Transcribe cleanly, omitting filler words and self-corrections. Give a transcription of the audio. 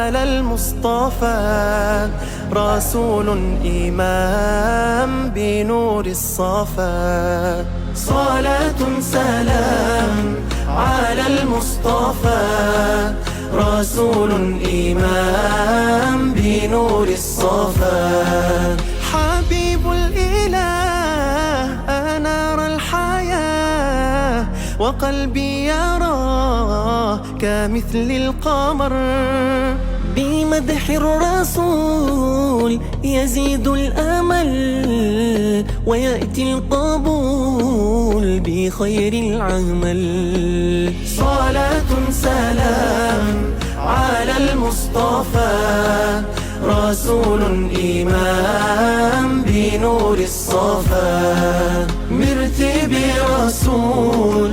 على المصطفى، رسول إمام بنور الصفا. صلاة سلام على المصطفى، رسول إمام بنور الصفا. حبيب الإله أنار الحياة، وقلبي يراه كمثل القمر. بمدح الرسول يزيد الأمل، ويأتي القبول بخير العمل. صلاة سلام على المصطفى، رسول إمام بنور الصفا. مرتبي رسول